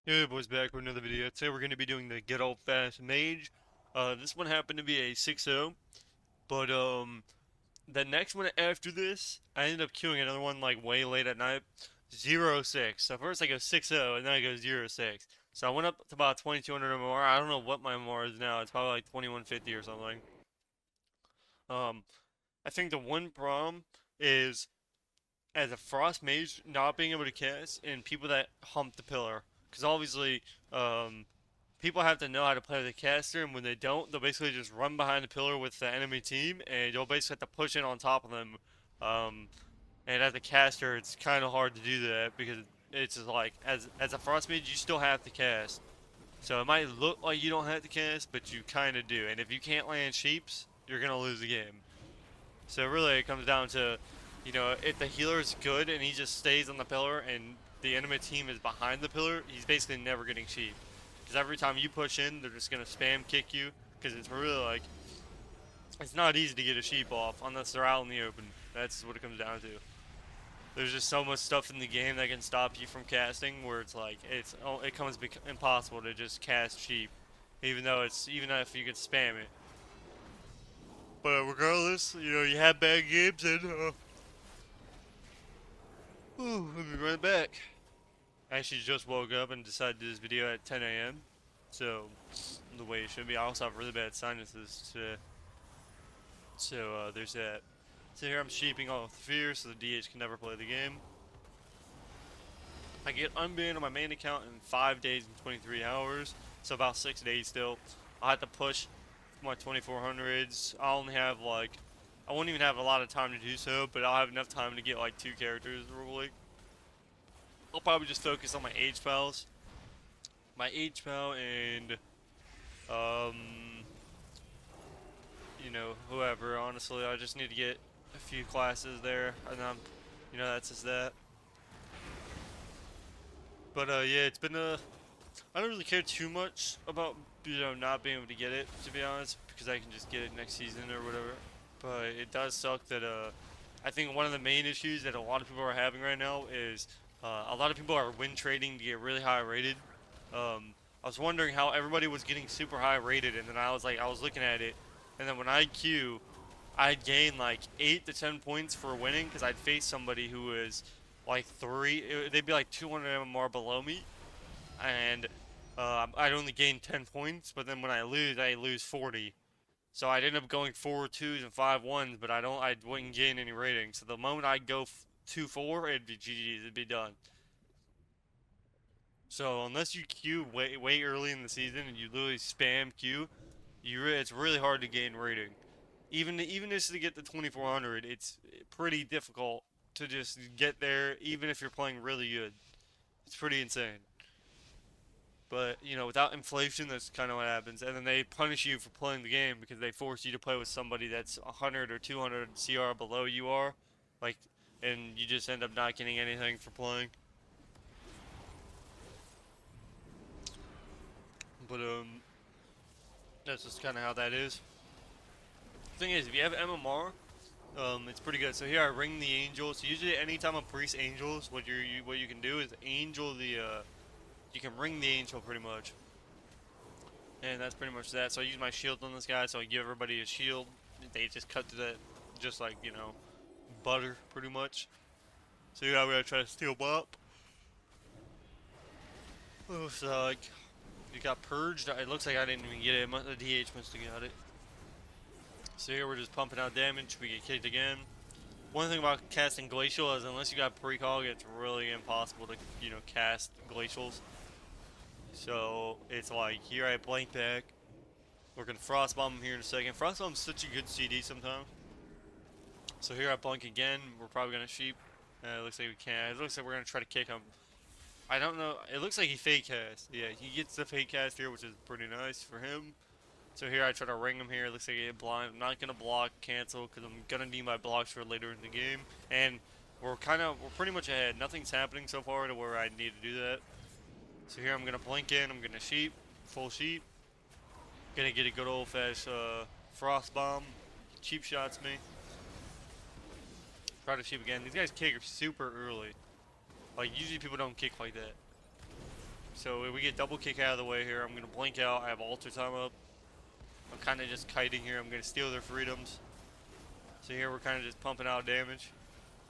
Hey boys, back with another video. Today we're going to be doing the good old fashioned mage. This one happened to be a 6-0, but the next one after this, I ended up queuing another one like way late at night, 0-6. So first I go 6-0 and then I go 0-6. So I went up to about 2200 MMR. I don't know what my MMR is now. It's probably like 2150 or something. Um, I think the one problem is as a frost mage not being able to cast and people that hump the pillar, because obviously people have to know how to play the caster, and when they don't, they'll basically just run behind the pillar with the enemy team, and you'll basically have to push in on top of them. Um, and as a caster, it's kind of hard to do that because it's just like as a frost mage, you still have to cast. So it might look like you don't have to cast, but you kind of do. And if you can't land sheeps, you're gonna lose the game. So really, it comes down to, if the healer is good and he just stays on the pillar and the enemy team is behind the pillar, he's basically never getting sheep. Because every time you push in, they're just gonna spam kick you. Because it's really like, it's not easy to get a sheep off unless they're out in the open. That's what it comes down to. There's just so much stuff in the game that can stop you from casting, where it's like it comes impossible to just cast sheep, even if you could spam it. But regardless, you have bad games and let me run it back. I actually just woke up and decided to do this video at 10 a.m. So, the way it should be. I also have really bad sinuses today. So, there's that. So here I'm sheeping off the fear so the DH can never play the game. I get unbanned on my main account in 5 days and 23 hours. So about 6 days still. I'll have to push my 2400s. I won't even have a lot of time to do so, but I'll have enough time to get like 2 characters real quick. I'll probably just focus on my hpals. My hpal and, um, whoever, honestly. I just need to get a few classes there, and that's just that. But, yeah, it's been I don't really care too much about, not being able to get it, to be honest, because I can just get it next season or whatever. But it does suck that, I think one of the main issues that a lot of people are having right now is, a lot of people are win trading to get really high rated. I was wondering how everybody was getting super high rated, and then I was looking at it, and then when I queue, I'd gain like 8 to 10 points for winning because I'd face somebody who was like they'd be like 200 MMR below me, and I'd only gain 10 points, but then when I lose 40. So I'd end up going 4 2s and 5 1s, but I wouldn't gain any rating. So the moment I go 2-4, it'd be GG's, it'd be done. So unless you queue way early in the season and you literally spam queue, it's really hard to gain rating. Even just to get the 2400, it's pretty difficult to just get there. Even if you're playing really good, it's pretty insane. But without inflation, that's kind of what happens. And then they punish you for playing the game because they force you to play with somebody that's 100 or 200 CR below you are, like, and you just end up not getting anything for playing. But that's just kind of how that is. The thing is, if you have MMR, it's pretty good. So here I ring the angel. So usually, anytime a priest angels, what you can do is angel you can ring the angel pretty much, and that's pretty much that. So I use my shield on this guy. So I give everybody a shield. They just cut to that, just like butter, pretty much. So yeah, we're gonna try to steal up. Oh, so like, it got purged. It looks like I didn't even get it. The DH must have got it. So here we're just pumping out damage. We get kicked again. One thing about casting Glacial is unless you got precog, it's really impossible to, cast Glacials. So it's like, here I blank back. We're gonna Frostbomb him here in a second. Frostbomb's such a good CD sometimes. So here I blink again. We're probably gonna sheep. It looks like we can. It looks like we're gonna try to kick him. I don't know. It looks like he fake cast. Yeah, he gets the fake cast here, which is pretty nice for him. So here I try to ring him here. It looks like I get blind. I'm not gonna block cancel because I'm gonna need my blocks for later in the game. And we're pretty much ahead. Nothing's happening so far to where I need to do that. So here I'm gonna blink in. I'm gonna sheep, full sheep. Gonna get a good old fashioned frost bomb. Cheap shots me. Try to sheep again. These guys kick super early. Like usually people don't kick like that. So we get double kick out of the way here. I'm gonna blink out. I have altar time up. I'm kind of just kiting here. I'm gonna steal their freedoms. So here we're kind of just pumping out damage.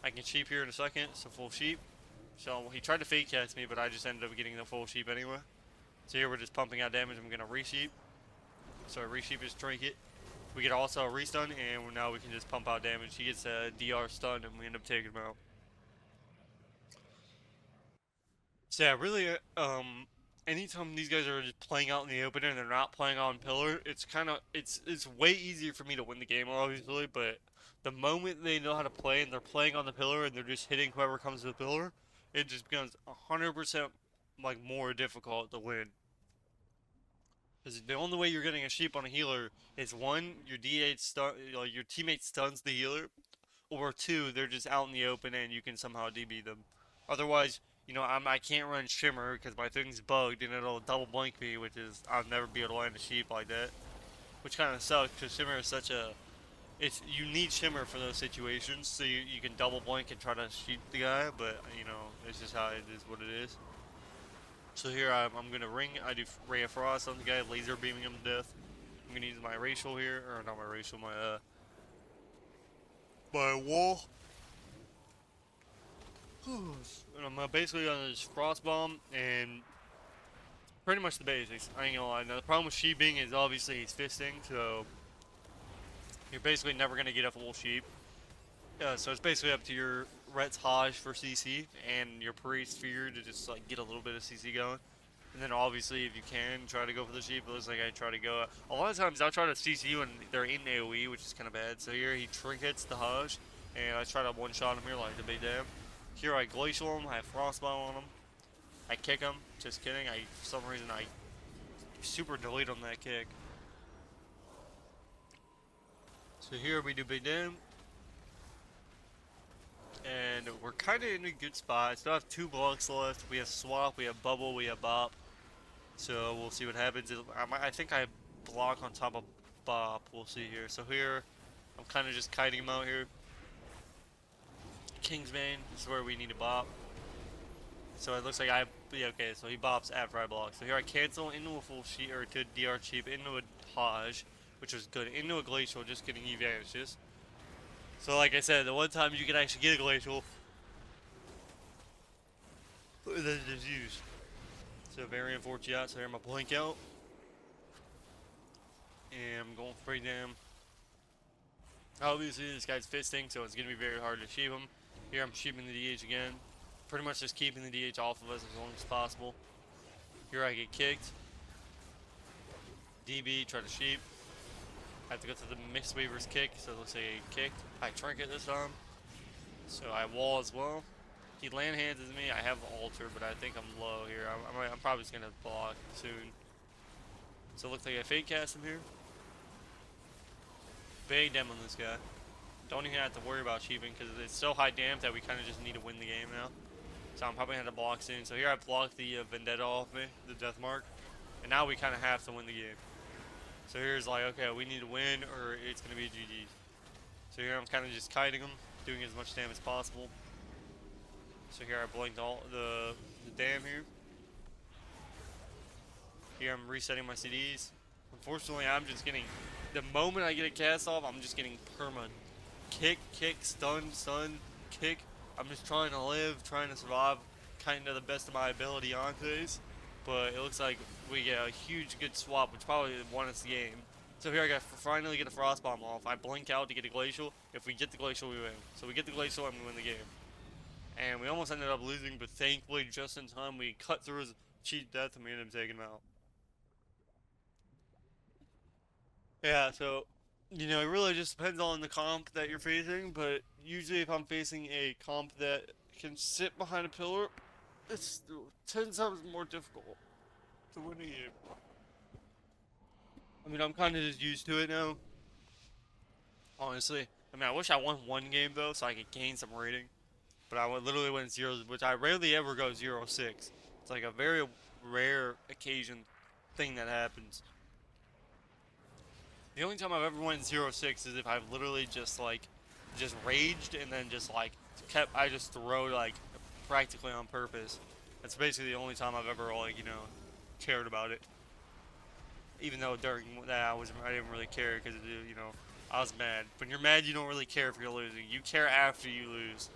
I can sheep here in a second. So full sheep. So he tried to fake cast me, but I just ended up getting the full sheep anyway. So here we're just pumping out damage. I'm gonna resheep. So I resheep his trinket. We get also a restun, and now we can just pump out damage. He gets a DR stun, and we end up taking him out. So yeah, really, anytime these guys are just playing out in the open and they're not playing on pillar, it's way easier for me to win the game, obviously. But the moment they know how to play and they're playing on the pillar and they're just hitting whoever comes to the pillar, it just becomes 100% like more difficult to win. Because the only way you're getting a sheep on a healer is one, your D8 stun, like your teammate stuns the healer, or two, they're just out in the open and you can somehow DB them. Otherwise, I can't run Shimmer because my thing's bugged and it'll double blink me, which is I'll never be able to land a sheep like that, which kind of sucks because Shimmer is such a you need Shimmer for those situations so you can double blink and try to sheep the guy, but it's just how it is what it is. So here I'm gonna ring. I do Ray of Frost on the guy, laser beaming him to death. I'm gonna use my racial here, or not my racial, my wall. And I'm basically gonna just frost bomb and pretty much the basics. I ain't gonna lie. Now the problem with sheeping is obviously he's fisting, so you're basically never gonna get a full sheep. So it's basically up to your Ret's Hajj for CC and your Priest Fear to just like get a little bit of CC going. And then obviously if you can try to go for the sheep, it looks like I try to go. A lot of times I'll try to CC when they're in AoE, which is kind of bad. So here he trinkets the Hajj, and I try to one-shot him here like the big damn. Here I glacial him, I have frostbomb on him. I kick him, just kidding. For some reason I super delete on that kick. So here we do big damn. And we're kind of in a good spot. I still have 2 blocks left. We have swap, we have bubble, we have bop. So we'll see what happens. I think I block on top of bop. We'll see here. So here, I'm kind of just kiting him out here. King's Bane, this is where we need to bop. So it looks like okay, so he bops after I block. So here I cancel into a full sheet, or to DR cheap, into a Hajj, which was good, into a glacial, just getting E vanishes. So like I said, the one time you can actually get a glacial, then just use. So very unfortunate, so here I'm gonna blink out. And I'm going for them. Obviously this guy's fisting, so it's gonna be very hard to sheep him. Here I'm sheeping the DH again. Pretty much just keeping the DH off of us as long as possible. Here I get kicked. DB, try to sheep. I have to go to the Mistweaver's kick, so it looks like he kicked. I trinket this time. So I wall as well. He land hands me. I have altar, but I think I'm low here. I'm probably just gonna block soon. So it looks like I fake cast him here. Big dem on this guy. Don't even have to worry about sheeping because it's so high damp that we kind of just need to win the game now. So I'm probably gonna have to block soon. So here I blocked the Vendetta off me, the death mark, and now we kind of have to win the game. So here's like, okay, we need to win or it's gonna be GG. So here I'm kind of just kiting him, doing as much damage as possible. So here I blinked all the dam here. Here I'm resetting my CDs. Unfortunately, I'm just getting, the moment I get a cast off, I'm just getting perma. Kick, stun, kick. I'm just trying to live, trying to survive, kind of the best of my ability on today's. But it looks like we get a huge good swap, which probably won us the game. So here I finally get a frost bomb off. I blink out to get a glacial. If we get the glacial, we win. So we get the glacial and we win the game. And we almost ended up losing, but thankfully, just in time, we cut through his cheat death and we ended up taking him out. Yeah, so it really just depends on the comp that you're facing, but usually if I'm facing a comp that can sit behind a pillar, it's 10 times more difficult to win a game. I mean, I'm kind of just used to it now, honestly. I mean, I wish I won one game, though, so I could gain some rating. But I literally went 0, which I rarely ever go 0-6. It's like a very rare occasion thing that happens. The only time I've ever went 0-6 is if I've literally just raged and then just just throw practically on purpose. That's basically the only time I've ever, like, cared about it. Even though during that I didn't really care because, I was mad. When you're mad, you don't really care if you're losing. You care after you lose.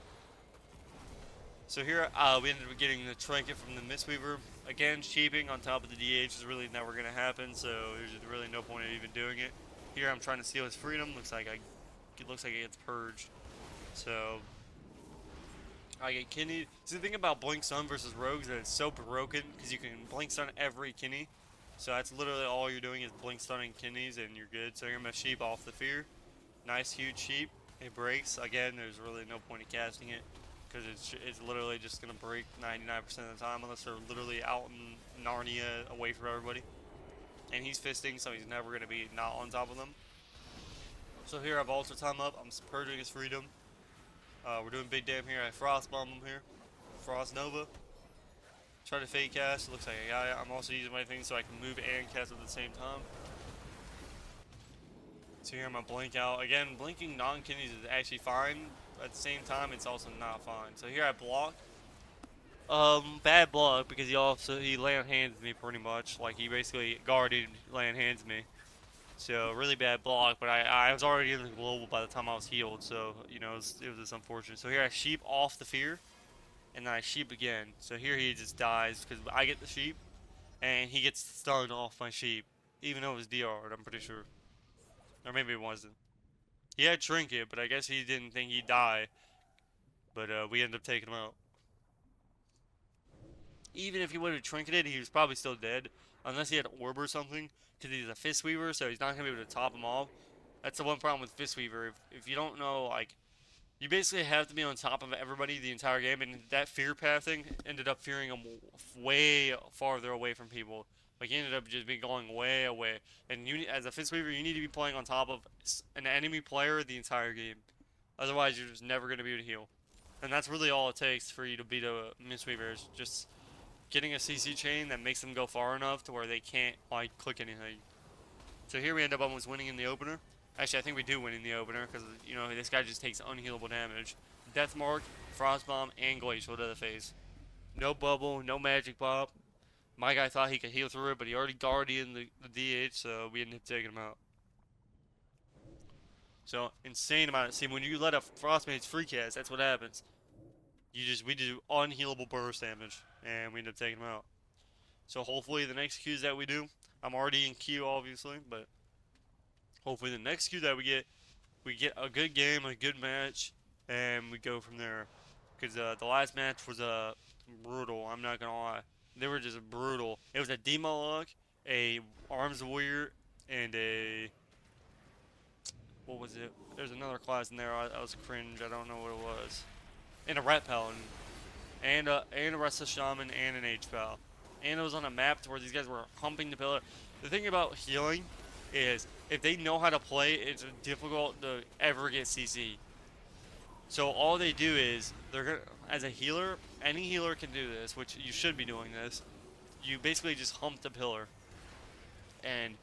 So here, we ended up getting the trinket from the Mistweaver. Again, sheeping on top of the DH is really never going to happen, so there's really no point in even doing it. Here, I'm trying to steal his freedom. It looks like it gets purged. So I get Kinney. See, the thing about Blink Stun versus Rogues is that it's so broken because you can Blink Stun every Kinney. So that's literally all you're doing is Blink Stunning Kinneys and you're good. So you're going to sheep off the fear. Nice, huge sheep. It breaks. Again, there's really no point in casting it because it's literally just going to break 99% of the time unless they're literally out in Narnia away from everybody. And he's fisting, so he's never going to be not on top of them. So here I have Ultra Time up. I'm purging his freedom. We're doing big damn here. I Frost Bomb him here. Frost Nova. Try to fake cast. Looks like I got it. I'm also using my thing so I can move and cast at the same time. So here I'm gonna blink out. Again, blinking non-kidneys is actually fine. At the same time, it's also not fine. So here I block. Bad block because he land hands me pretty much. Like he basically guarded land hands me. So really bad block, but I was already in the global by the time I was healed. So it was just unfortunate. So here I sheep off the fear, and then I sheep again. So here he just dies because I get the sheep, and he gets stunned off my sheep, even though it was DR'd, I'm pretty sure. Or maybe it wasn't. He had Trinket, but I guess he didn't think he'd die. But we ended up taking him out. Even if he would have Trinketed, he was probably still dead. Unless he had Orb or something. Because he's a Fistweaver, so he's not going to be able to top him off. That's the one problem with Fistweaver. If you don't know, like, you basically have to be on top of everybody the entire game. And that fear pathing ended up fearing him way farther away from people. Like, he ended up just going way away. And you, as a Fistweaver, you need to be playing on top of an enemy player the entire game. Otherwise, you're just never going to be able to heal. And that's really all it takes for you to beat a Mistweaver, is just getting a CC chain that makes them go far enough to where they can't, like, click anything. So here we end up almost winning in the opener. Actually, I think we do win in the opener, because, this guy just takes unhealable damage. Death Mark, Frost Bomb, and Glacial to the face. No bubble, no magic pop. My guy thought he could heal through it, but he already guarded the DH, so we ended up taking him out. So, insane amount of... See, when you let a Frostmage's free cast, that's what happens. We do unhealable burst damage, and we end up taking them out. So hopefully the next queues that we do, I'm already in queue obviously, but hopefully the next queue that we get a good game, a good match, and we go from there. Because the last match was brutal, I'm not gonna lie. They were just brutal. It was a Demolock, a Arms Warrior, and a... What was it? There's another class in there, I was cringe, I don't know what it was. And a Rat Paladin. And a Rest Shaman and an hpal. And it was on a map to where these guys were humping the pillar. The thing about healing is if they know how to play, it's difficult to ever get CC. So all they do is as a healer, any healer can do this, which you should be doing this. You basically just hump the pillar. And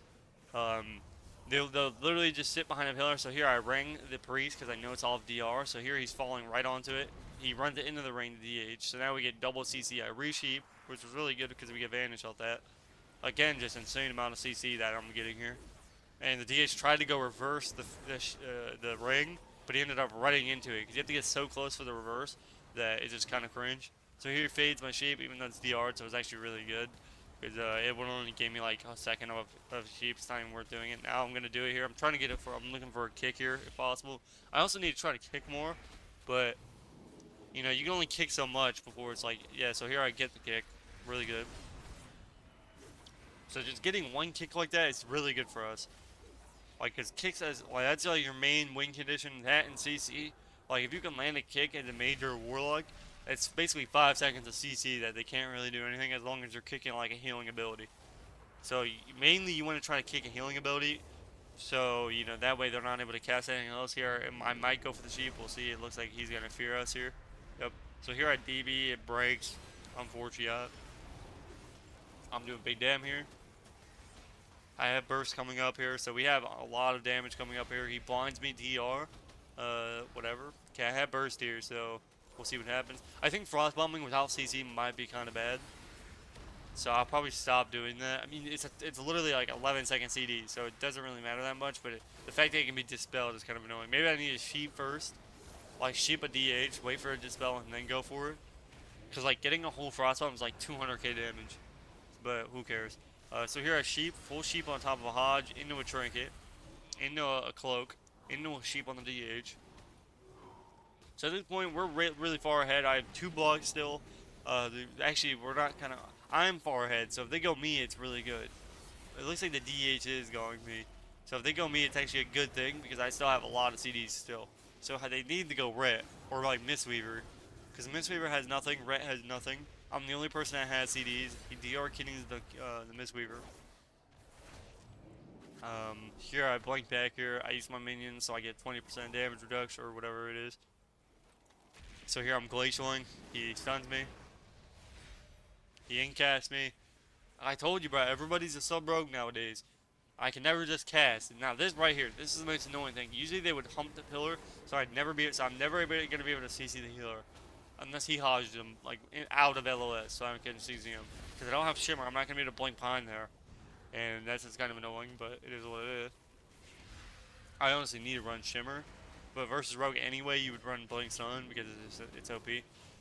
they'll literally just sit behind a pillar. So here I ring the priest because I know it's all DR. So here he's falling right onto it. He runs it into the ring DH. So now we get double CC. I resheep, which was really good because we get vanish off that. Again, just insane amount of CC that I'm getting here. And the DH tried to go reverse the ring, but he ended up running into it because you have to get so close for the reverse that it's just kind of cringe. So here fades my sheep, even though it's DR'd, so it's actually really good. Because it would only give me like a second of sheep. It's not even worth doing it. Now I'm gonna do it here. I'm looking for a kick here if possible. I also need to try to kick more, but you can only kick so much before it's like, yeah. So here I get the kick, really good. So just getting one kick like that is really good for us. Like, cause kicks that's like your main win condition. That and CC. Like if you can land a kick as a major warlock, it's basically 5 seconds of CC that they can't really do anything as long as you're kicking like a healing ability. So mainly you want to try to kick a healing ability, so that way they're not able to cast anything else here. I might go for the sheep. We'll see. It looks like he's gonna fear us here. Yep. So here I DB. It breaks. Unfortunate. I'm doing big damn here. I have burst coming up here, so we have a lot of damage coming up here. He blinds me DR. Whatever. Okay, I have burst here, so We'll see what happens. I think frost bombing without CC might be kind of bad. So I'll probably stop doing that. I mean, it's literally like 11-second CD, so it doesn't really matter that much. But the fact that it can be dispelled is kind of annoying. Maybe I need a sheep first, like sheep a DH, wait for a dispel, and then go for it. Cause like getting a whole frost bomb is like 200k damage, but who cares? So here a sheep, full sheep on top of a Hodge, into a trinket, into a cloak, into a sheep on the DH. So at this point, we're really far ahead. I have 2 blocks still. Actually, we're not kind of. I'm far ahead, so if they go me, it's really good. It looks like the DH is going me. So if they go me, it's actually a good thing because I still have a lot of CDs still. So they need to go Ret or like Mistweaver, because Mistweaver has nothing, Ret has nothing. I'm the only person that has CDs. DR Kidding's the Mistweaver. Here I blink back here. I use my minions so I get 20% damage reduction or whatever it is. So here I'm glacialing. He stuns me. He incast me. I told you, bro. Everybody's a sub rogue nowadays. I can never just cast. Now this right here, this is the most annoying thing. Usually they would hump the pillar, so I'm never gonna be able to CC the healer, unless he hodged him like out of LOS, so I can CC him. Because I don't have shimmer, I'm not gonna be able to blink behind there, and that's just kind of annoying. But it is what it is. I honestly need to run shimmer, but versus rogue anyway, you would run blink stun because it's OP.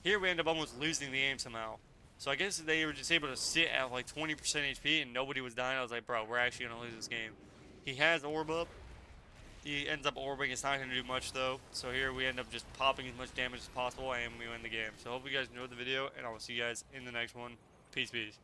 Here we end up almost losing the game somehow. So I guess they were just able to sit at like 20% HP and nobody was dying. I was like, bro, we're actually going to lose this game. He has orb up. He ends up orbing. It's not going to do much though. So here we end up just popping as much damage as possible and we win the game. So I hope you guys enjoyed the video and I will see you guys in the next one. Peace, peace.